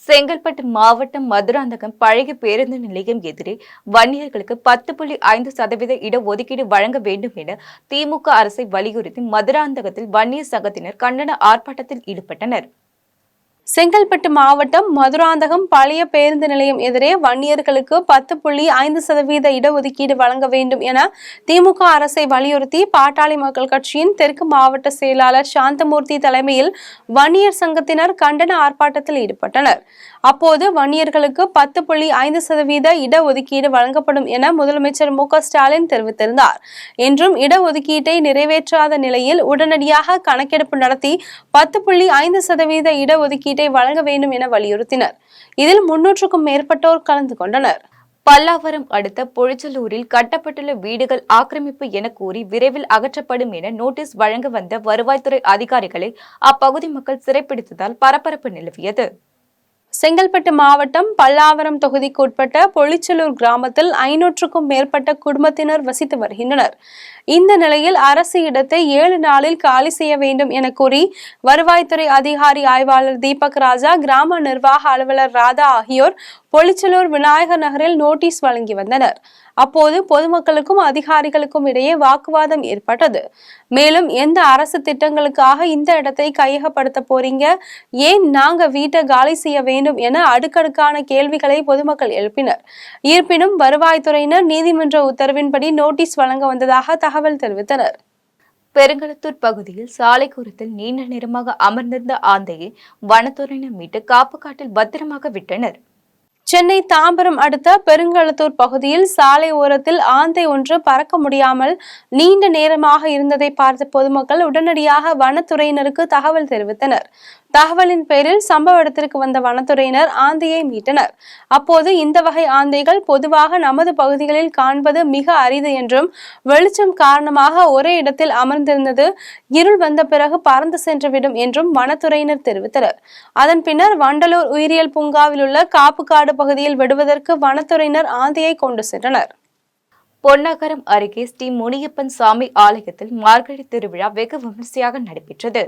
செங்கல்பட்டு மாவட்டம் மதுராந்தகம் பழைய பேருந்து நிலையம் எதிரே வன்னியர்களுக்கு 10.5% இடஒதுக்கீடு வழங்க வேண்டும் என திமுக அரசை வலியுறுத்தி மதுராந்தகத்தில் வன்னியர் சங்கத்தினர் கண்டன ஆர்ப்பாட்டத்தில் ஈடுபட்டனர். செங்கல்பட்டு மாவட்டம் மதுராந்தகம் பழைய பேருந்து நிலையம் எதிரே வன்னியர்களுக்கு 10.5% இடஒதுக்கீடு வழங்க வேண்டும் என திமுக அரசை வலியுறுத்தி பாட்டாளி மக்கள் கட்சியின் தெற்கு மாவட்ட செயலாளர் சாந்தமூர்த்தி தலைமையில் வன்னியர் சங்கத்தினர் கண்டன ஆர்ப்பாட்டத்தில் ஈடுபட்டனர். அப்போது வன்னியர்களுக்கு 10.5% இடஒதுக்கீடு வழங்கப்படும் என முதலமைச்சர் மு.க.ஸ்டாலின் தெரிவித்திருந்தார். என்றும் இடஒதுக்கீட்டை நிறைவேற்றாத நிலையில் உடனடியாக கணக்கெடுப்பு நடத்தி 10.5% இடஒதுக்கீட்டை வழங்க வேண்டும் என வலியுறுத்தினர். இதில் 300க்கும் மேற்பட்டோர் கலந்து கொண்டனர். பல்லாவரம் அடுத்த பொழிச்சலூரில் கட்டப்பட்டுள்ள வீடுகள் ஆக்கிரமிப்பு என கூறி விரைவில் அகற்றப்படும் என நோட்டீஸ் வழங்க வந்த வருவாய்த்துறை அதிகாரிகளை அப்பகுதி மக்கள் சிறைப்பிடித்ததால் பரபரப்பு நிலவியது. செங்கல்பட்டு மாவட்டம் பல்லாவரம் தொகுதிக்கு உட்பட்ட பொழிச்சலூர் கிராமத்தில் 500க்கும் மேற்பட்ட குடும்பத்தினர் வசித்து வருகின்றனர். இந்த நிலையில் அரசு இடத்தை 7 நாளில் காலி செய்ய வேண்டும் என கூறி வருவாய்த்துறை அதிகாரி ஆய்வாளர் தீபக் ராஜா, கிராம நிர்வாக அலுவலர் ராதா ஆகியோர் பொழிச்சலூர் விநாயகர் நகரில் நோட்டீஸ் வழங்கி வந்தனர். அப்போது பொதுமக்களுக்கும் அதிகாரிகளுக்கும் இடையே வாக்குவாதம் ஏற்பட்டது. மேலும் எந்த அரசு திட்டங்களுக்காக இந்த இடத்தை கையகப்படுத்த போறீங்க, ஏன் நாங்க வீட்டை காலி செய்ய வேண்டும் என அடுக்கடுக்கான கேள்விகளை பொதுமக்கள் எழுப்பினர். இருப்பினும் வருவாய்த்துறையினர் நீதிமன்ற உத்தரவின்படி நோட்டீஸ் வழங்க வந்ததாக தகவல் தெரிவித்தனர். பெருங்களத்தூர் பகுதியில் சாலைக்கூரத்தில் நீண்ட நேரமாக அமர்ந்திருந்த ஆந்தையை வனத்துறையினர் மீட்டு காப்பு காட்டில் பத்திரமாக விட்டனர். சென்னை தாம்பரம் அடுத்த பெருங்களத்தூர் பகுதியில் சாலை ஓரத்தில் ஆந்தை ஒன்று பறக்க முடியாமல் நீண்ட நேரமாக இருந்ததை பார்த்த பொதுமக்கள் உடனடியாக வனத்துறையினருக்கு தகவல் தெரிவித்தனர். தகவலின் பேரில் சம்பவ இடத்திற்கு வந்த வனத்துறையினர் ஆந்தையை மீட்டனர். அப்போது இந்த வகை ஆந்தைகள் பொதுவாக நமது பகுதிகளில் காண்பது மிக அரிது என்றும், வெளிச்சம் காரணமாக ஒரே இடத்தில் அமர்ந்திருந்தது இருள் வந்த பிறகு பறந்து சென்றுவிடும் என்றும் வனத்துறையினர் தெரிவித்தனர். அதன் பின்னர் வண்டலூர் உயிரியல் பூங்காவில் உள்ள காப்புக்காடு பகுதியில் விடுவதற்கு வனத்துறையினர் ஆந்தையை கொண்டு சென்றனர். பொன்னகரம் அருகே ஸ்ரீ முனியப்பன் சாமி ஆலயத்தில் மார்கழி திருவிழா வெகு விமர்சையாக நடைபெற்றது.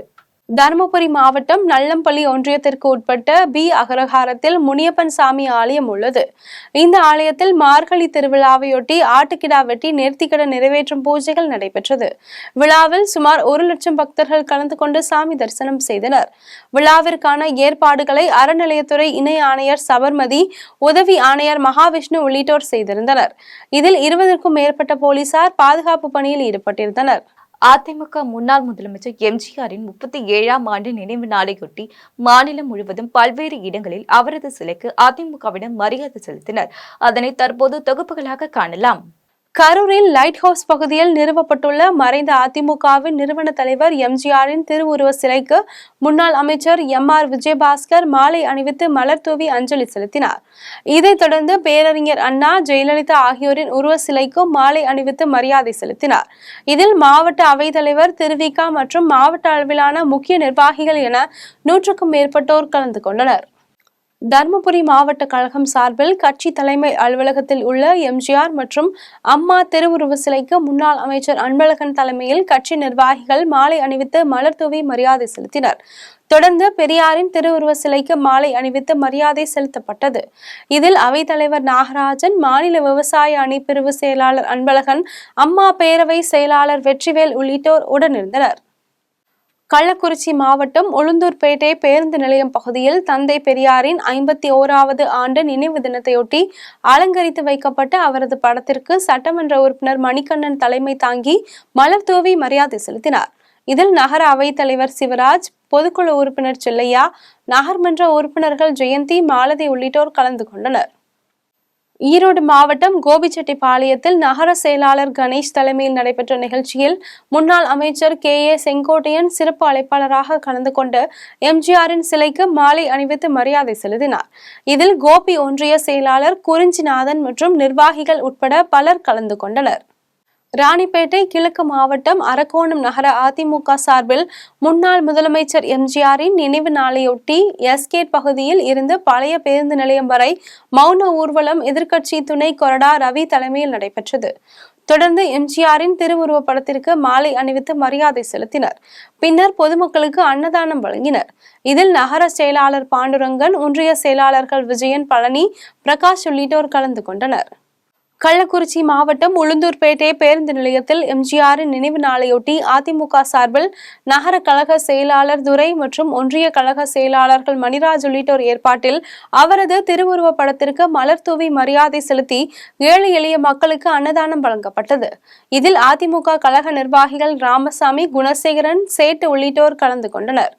தருமபுரி மாவட்டம் நல்லம்பள்ளி ஒன்றியத்திற்கு உட்பட்ட பி அகரஹாரத்தில் முனியப்பன் சாமி ஆலயம் உள்ளது. இந்த ஆலயத்தில் மார்கழி திருவிழாவையொட்டி ஆட்டுக்கிடா வெட்டி நேர்த்திக்கடன் நிறைவேற்றும் பூஜைகள் நடைபெற்றது. விழாவில் சுமார் 1 லட்சம் பக்தர்கள் கலந்து கொண்டு சாமி தரிசனம் செய்தனர். விழாவிற்கான ஏற்பாடுகளை அறநிலையத்துறை இணை ஆணையர் சபர்மதி, உதவி ஆணையர் மகாவிஷ்ணு உள்ளிட்டோர் செய்திருந்தனர். இதில் 20க்கும் மேற்பட்ட போலீசார் பாதுகாப்பு பணியில் ஈடுபட்டிருந்தனர். அதிமுக முன்னாள் முதலமைச்சர் எம்ஜிஆரின் 37ஆம் ஆண்டு நினைவு நாளையொட்டி மாநிலம் முழுவதும் பல்வேறு இடங்களில் அவரது சிலைக்கு அதிமுகவினர் மரியாதை செலுத்தினர். அதனை தற்போது தொகுப்புகளாக காணலாம். கரூரில் லைட் ஹவுஸ் பகுதியில் நிறுவப்பட்டுள்ள மறைந்த அதிமுகவின் நிறுவன தலைவர் எம்ஜிஆரின் திருவுருவ சிலைக்கு முன்னாள் அமைச்சர் MR விஜயபாஸ்கர் மாலை அணிவித்து மலர் தூவி அஞ்சலி செலுத்தினார். இதைத் தொடர்ந்து பேரறிஞர் அண்ணா, ஜெயலலிதா ஆகியோரின் உருவ சிலைக்கும் மாலை அணிவித்து மரியாதை செலுத்தினார். இதில் மாவட்ட அவைத்தலைவர் திருவிக மற்றும் மாவட்ட அளவிலான முக்கிய நிர்வாகிகள் என 100க்கும் மேற்பட்டோர் கலந்து கொண்டனர். தர்மபுரி மாவட்ட கழகம் சார்பில் கட்சி தலைமை அலுவலகத்தில் உள்ள எம்ஜிஆர் மற்றும் அம்மா திருவுருவ சிலைக்கு முன்னாள் அமைச்சர் அன்பழகன் தலைமையில் கட்சி நிர்வாகிகள் மாலை அணிவித்து மலர் தூவி மரியாதை செலுத்தினர். தொடர்ந்து பெரியாரின் திருவுருவ சிலைக்கு மாலை அணிவித்து மரியாதை செலுத்தப்பட்டது. இதில் அவைத்தலைவர் நாகராஜன், மாநில விவசாய அணி பிரிவு செயலாளர் அன்பழகன், அம்மா பேரவை செயலாளர் வெற்றிவேல் உள்ளிட்டோர் உடனிருந்தனர். கள்ளக்குறிச்சி மாவட்டம் உளுந்தூர்பேட்டை பேருந்து நிலையம் பகுதியில் தந்தை பெரியாரின் 51வது ஆண்டு நினைவு தினத்தையொட்டி அலங்கரித்து வைக்கப்பட்ட அவரது படத்திற்கு சட்டமன்ற உறுப்பினர் மணிகண்ணன் தலைமை தாங்கி மலர் தூவி மரியாதை செலுத்தினார். இதில் நகர அவைத் தலைவர் சிவராஜ், பொதுக்குழு உறுப்பினர் செல்லையா, நகர்மன்ற உறுப்பினர்கள் ஜெயந்தி, மாலதி உள்ளிட்டோர் கலந்து கொண்டனர். ஈரோடு மாவட்டம் கோபிச்செட்டிப்பாளையத்தில் நகர செயலாளர் கணேஷ் தலைமையில் நடைபெற்ற நிகழ்ச்சியில் முன்னாள் அமைச்சர் KA செங்கோட்டையன் சிறப்பு அழைப்பாளராக கலந்து கொண்டு எம்ஜிஆரின் சிலைக்கு மாலை அணிவித்து மரியாதை செலுத்தினார். இதில் கோபி ஒன்றிய செயலாளர் குறிஞ்சிநாதன் மற்றும் நிர்வாகிகள் உட்பட பலர் கலந்து கொண்டனர். ராணிப்பேட்டை கிழக்கு மாவட்டம் அரக்கோணம் நகர அதிமுக சார்பில் முன்னாள் முதலமைச்சர் எம்ஜிஆரின் நினைவு நாளையொட்டி எஸ்கேட் பகுதியில் இருந்து பழைய பேருந்து நிலையம் வரை மௌன ஊர்வலம் எதிர்க்கட்சி துணை கொறடா ரவி தலைமையில் நடைபெற்றது. தொடர்ந்து எம்ஜிஆரின் திருவுருவ படத்திற்கு மாலை அணிவித்து மரியாதை செலுத்தினர். பின்னர் பொதுமக்களுக்கு அன்னதானம் வழங்கினர். இதில் நகர செயலாளர் பாண்டுரங்கன், ஒன்றிய செயலாளர்கள் விஜயன், பழனி, பிரகாஷ் உள்ளிட்டோர் கலந்து கொண்டனர். கள்ளக்குறிச்சி மாவட்டம் உளுந்தூர்பேட்டை பேருந்து நிலையத்தில் எம்ஜிஆரின் நினைவு நாளையொட்டி அதிமுக சார்பில் நகர கழக செயலாளர் துரை மற்றும் ஒன்றிய கழக செயலாளர்கள் மணிராஜ் உள்ளிட்டோர் ஏற்பாட்டில் அவரது திருவுருவ படத்திற்கு மலர் தூவி மரியாதை செலுத்தி ஏழை எளிய மக்களுக்கு அன்னதானம் வழங்கப்பட்டது. இதில் அதிமுக கழக நிர்வாகிகள் ராமசாமி, குணசேகரன், சேட்டு உள்ளிட்டோர் கலந்து கொண்டனர்.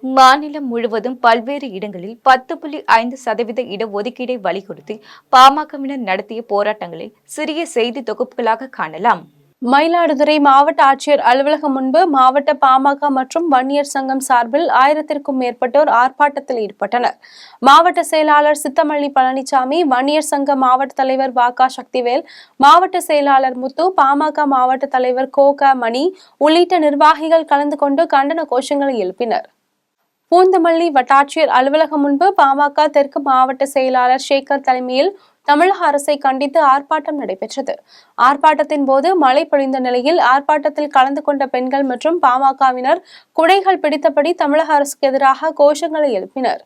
மாநிலம் முழுவதும் பல்வேறு இடங்களில் 10.5% இடஒதுக்கீடை வலியுறுத்தி பாமகவினர் நடத்திய போராட்டங்களை சிறிய செய்தி தொகுப்புகளாக காணலாம். மயிலாடுதுறை மாவட்ட ஆட்சியர் அலுவலகம் முன்பு மாவட்ட பாமக மற்றும் வன்னியர் சங்கம் சார்பில் 1000க்கும் மேற்பட்டோர் ஆர்ப்பாட்டத்தில் ஈடுபட்டனர். மாவட்ட செயலாளர் சித்தமல்லி பழனிசாமி, வன்னியர் சங்க மாவட்ட தலைவர் வாகா சக்திவேல், மாவட்ட செயலாளர் முத்து, பாமக மாவட்ட தலைவர் கோக மணி உள்ளிட்ட நிர்வாகிகள் கலந்து கொண்டு கண்டன கோஷங்களை எழுப்பினர். பூந்தமல்லி வட்டாட்சியர் அலுவலகம் முன்பு பாமக தெற்கு மாவட்ட செயலாளர் சேகர் தலைமையில் தமிழக அரசை கண்டித்து ஆர்ப்பாட்டம் நடைபெற்றது. ஆர்ப்பாட்டத்தின் போது மழை பொழிந்த நிலையில் ஆர்ப்பாட்டத்தில் கலந்து கொண்ட பெண்கள் மற்றும் பாமகவினர் குடைகள் பிடித்தபடி தமிழக அரசுக்கு எதிராக கோஷங்களை எழுப்பினர்.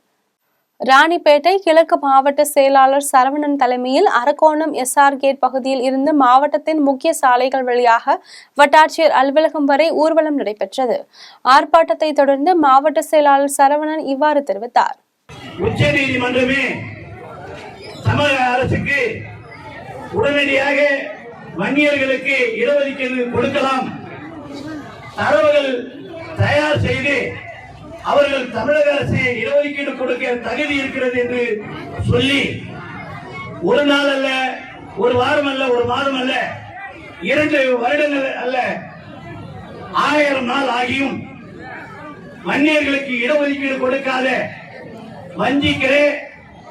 ராணிப்பேட்டை கிழக்கு மாவட்ட செயலாளர் சரவணன் தலைமையில் அரக்கோணம் SR கேட் பகுதியில் இருந்து மாவட்டத்தின் முக்கிய சாலைகள் வழியாக வட்டாட்சியர் அலுவலகம் வரை ஊர்வலம் நடைபெற்றது. ஆர்ப்பாட்டத்தை தொடர்ந்து மாவட்ட செயலாளர் சரவணன் இவ்வாறு தெரிவித்தார். உச்சநீதிமன்றமே தமிழக அரசுக்கு உடனடியாக வன்னியர்களுக்கு இடஒதுக்கீடு கொடுக்கலாம், தரவுகள் தயார் செய்து அவர்கள் தமிழக அரசு இடஒதுக்கீடு கொடுக்க தகுதி இருக்கிறது என்று சொல்லி ஒரு நாள் அல்ல, ஒரு வாரம் அல்ல, ஒரு மாதம் அல்ல, 2 வருடங்கள் அல்ல, 1000 நாள் ஆகியும் வன்னியர்களுக்கு இடஒதுக்கீடு கொடுக்காத வஞ்சிக்கிற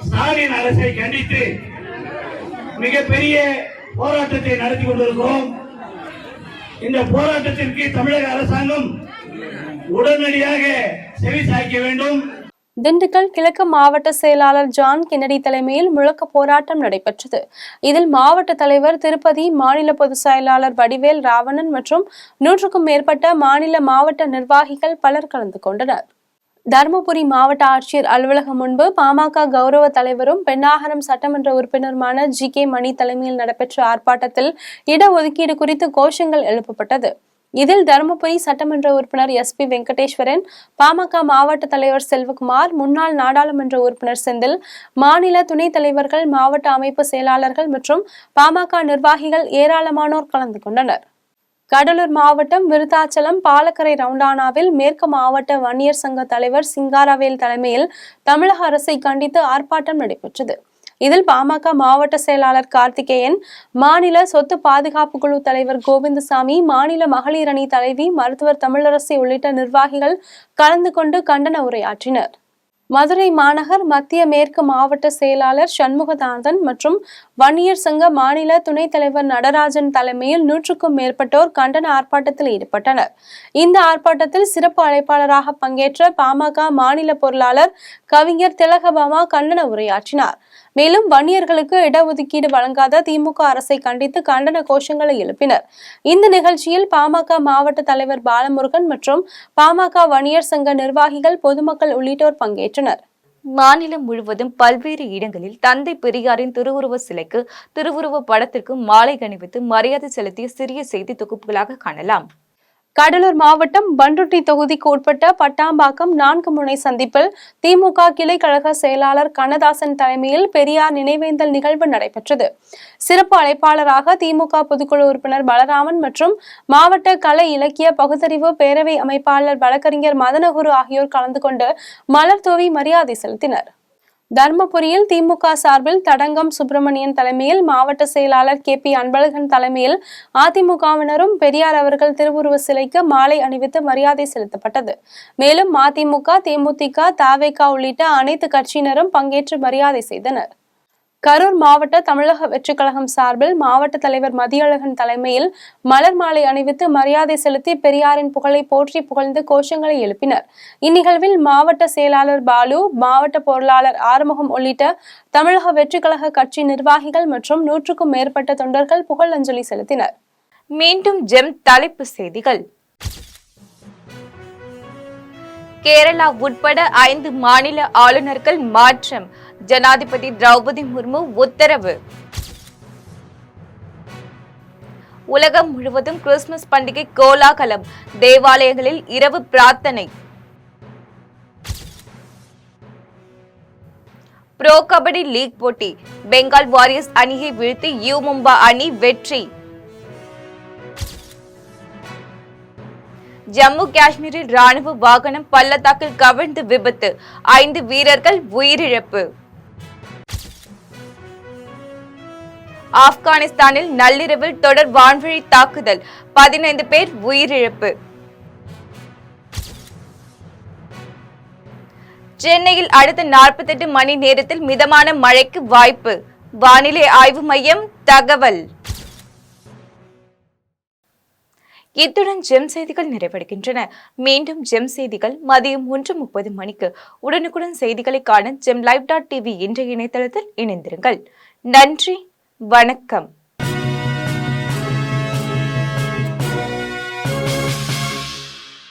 ஸ்டாலின் அரசை கண்டித்து மிகப்பெரிய போராட்டத்தை நடத்தி கொண்டிருக்கிறோம். இந்த போராட்டத்திற்கு தமிழக அரசாங்கம் உடனடியாக செவிசாய்க்க வேண்டும். திண்டுக்கல் கிழக்கு மாவட்ட செயலாளர் ஜான் கென்னடி தலைமையில் முழக்க போராட்டம் நடைபெற்றது. இதில் மாவட்ட தலைவர் திருப்பதி, மாநில பொதுச் செயலாளர் வடிவேல், ராவணன் மற்றும் 100க்கும் மேற்பட்ட மாநில மாவட்ட நிர்வாகிகள் பலர் கலந்து கொண்டனர். தருமபுரி மாவட்ட ஆட்சியர் அலுவலகம் முன்பு பாமக கௌரவ தலைவரும் பெண்ணாகரம் சட்டமன்ற உறுப்பினருமான GK மணி தலைமையில் நடைபெற்ற ஆர்ப்பாட்டத்தில் இடஒதுக்கீடு குறித்து கோஷங்கள் எழுப்பப்பட்டது. இதில் தருமபுரி சட்டமன்ற உறுப்பினர் SP வெங்கடேஸ்வரன், பாமக மாவட்ட தலைவர் செல்வகுமார், முன்னாள் நாடாளுமன்ற உறுப்பினர் செந்தில், மாநில துணைத் தலைவர்கள், மாவட்ட அமைப்பு செயலாளர்கள் மற்றும் பாமக நிர்வாகிகள் ஏராளமானோர் கலந்து கொண்டனர். கடலூர் மாவட்டம் விருத்தாச்சலம் பாலக்கரை ரவுண்டானாவில் மேற்கு மாவட்ட வன்னியர் சங்க தலைவர் சிங்காரவேல் தலைமையில் தமிழக அரசை கண்டித்து ஆர்ப்பாட்டம் நடைபெற்றது. இதில் பாமக மாவட்ட செயலாளர் கார்த்திகேயன், மாநில சொத்து பாதுகாப்பு குழு தலைவர் கோவிந்தசாமி, மாநில மகளிர் அணி தலைவி மருத்துவர் தமிழரசி உள்ளிட்ட நிர்வாகிகள் கலந்து கொண்டு கண்டன உரையாற்றினர். மதுரை மாநகர் மத்திய மேற்கு மாவட்ட செயலாளர் சண்முகநாதன் மற்றும் வன்னியர் சங்க மாநில துணைத் தலைவர் நடராஜன் தலைமையில் 100க்கும் மேற்பட்டோர் கண்டன ஆர்ப்பாட்டத்தில் ஈடுபட்டனர். இந்த ஆர்ப்பாட்டத்தில் சிறப்பு அழைப்பாளராக பங்கேற்ற பாமக மாநில பொருளாளர் கவிஞர் திலகபாமா கண்டன உரையாற்றினார். மேலும் வன்னியர்களுக்கு இடஒதுக்கீடு வழங்காத திமுக அரசை கண்டித்து கண்டன கோஷங்களை எழுப்பினர். இந்த நிகழ்ச்சியில் பாமக மாவட்ட தலைவர் பாலமுருகன் மற்றும் பாமக வன்னியர் சங்க நிர்வாகிகள், பொதுமக்கள் உள்ளிட்டோர் பங்கேற்றனர். மாநிலம் முழுவதும் பல்வேறு இடங்களில் தந்தை பெரியாரின் திருவுருவ சிலைக்கு, திருவுருவ படத்திற்கு மாலை அணிவித்து மரியாதை செலுத்திய சிறிய செய்தி தொகுப்புகளாக காணலாம். கடலூர் மாவட்டம் பண்ருட்டி தொகுதிக்கு உட்பட்ட பட்டாம்பாக்கம் 4 முனை சந்திப்பில் திமுக கிளை கழக செயலாளர் கண்ணதாசன் தலைமையில் பெரியார் நினைவேந்தல் நிகழ்வு நடைபெற்றது. சிறப்பு அழைப்பாளராக திமுக பொதுக்குழு உறுப்பினர் பலராமன் மற்றும் மாவட்ட கலை இலக்கிய பகுத்தறிவு பேரவை அமைப்பாளர் வழக்கறிஞர் மதனகுரு ஆகியோர் கலந்து கொண்டு மலர் தூவி மரியாதை செலுத்தினர். தர்மபுரியில் திமுக சார்பில் தடங்கம் சுப்பிரமணியன் தலைமையில், மாவட்ட செயலாளர் KP அன்பழகன் தலைமையில் அதிமுகவினரும் பெரியார் அவர்கள் திருவுருவ சிலைக்கு மாலை அணிவித்து மரியாதை செலுத்தப்பட்டது. மேலும் மதிமுக, தேமுதிக, தவேக உள்ளிட்ட அனைத்து கட்சியினரும் பங்கேற்று மரியாதை செய்தனர். கரூர் மாவட்ட தமிழக வெற்றி கழகம் சார்பில் மாவட்ட தலைவர் மதியழகன் தலைமையில் மலர் மாலை அணிவித்து மரியாதை செலுத்தி பெரியாரின் புகழை போற்றி புகழ்ந்து கோஷங்களை எழுப்பினர். இந்நிகழ்வில் மாவட்ட செயலாளர் பாலு, மாவட்ட பொருளாளர் ஆறுமுகம் உள்ளிட்ட தமிழக வெற்றி கழக கட்சி நிர்வாகிகள் மற்றும் 100க்கும் மேற்பட்ட தொண்டர்கள் புகழஞ்சலி செலுத்தினர். மீண்டும் ஜெம் தலைப்பு செய்திகள். கேரளா உட்பட 5 மாநில ஆளுநர்கள் மாற்றம், ஜனாதிபதி திரௌபதி முர்மு உத்தரவு. உலகம் முழுவதும் கிறிஸ்துமஸ் பண்டிகை கோலாகலம், தேவாலயங்களில் இரவு பிரார்த்தனை. ப்ரோ கபடி லீக் போட்டி, பெங்கால் வாரியர்ஸ் அணியை வீழ்த்தி யூ மும்பா அணி வெற்றி. ஜம்மு காஷ்மீரில் ராணுவ வாகனம் பள்ளத்தாக்கில் கவிழ்ந்து விபத்து, 5 வீரர்கள் உயிரிழப்பு. ஆப்கானிஸ்தானில் நள்ளிரவில் தொடர் வான்வழி தாக்குதல், 15 பேர் உயிரிழப்பு. சென்னையில் அடுத்த 48 மணி நேரத்தில் மிதமான மழைக்கு வாய்ப்பு, வானிலை ஆய்வு மையம் தகவல். இத்துடன் ஜெம் செய்திகள் நிறைவடைகின்றன. மீண்டும் ஜெம் செய்திகள் மதியம் 1:30 மணிக்கு உடனுக்குடன் செய்திகளை காண GemLive.tv என்ற இணையதளத்தில் இணைந்திருங்கள். நன்றி, வணக்கம்.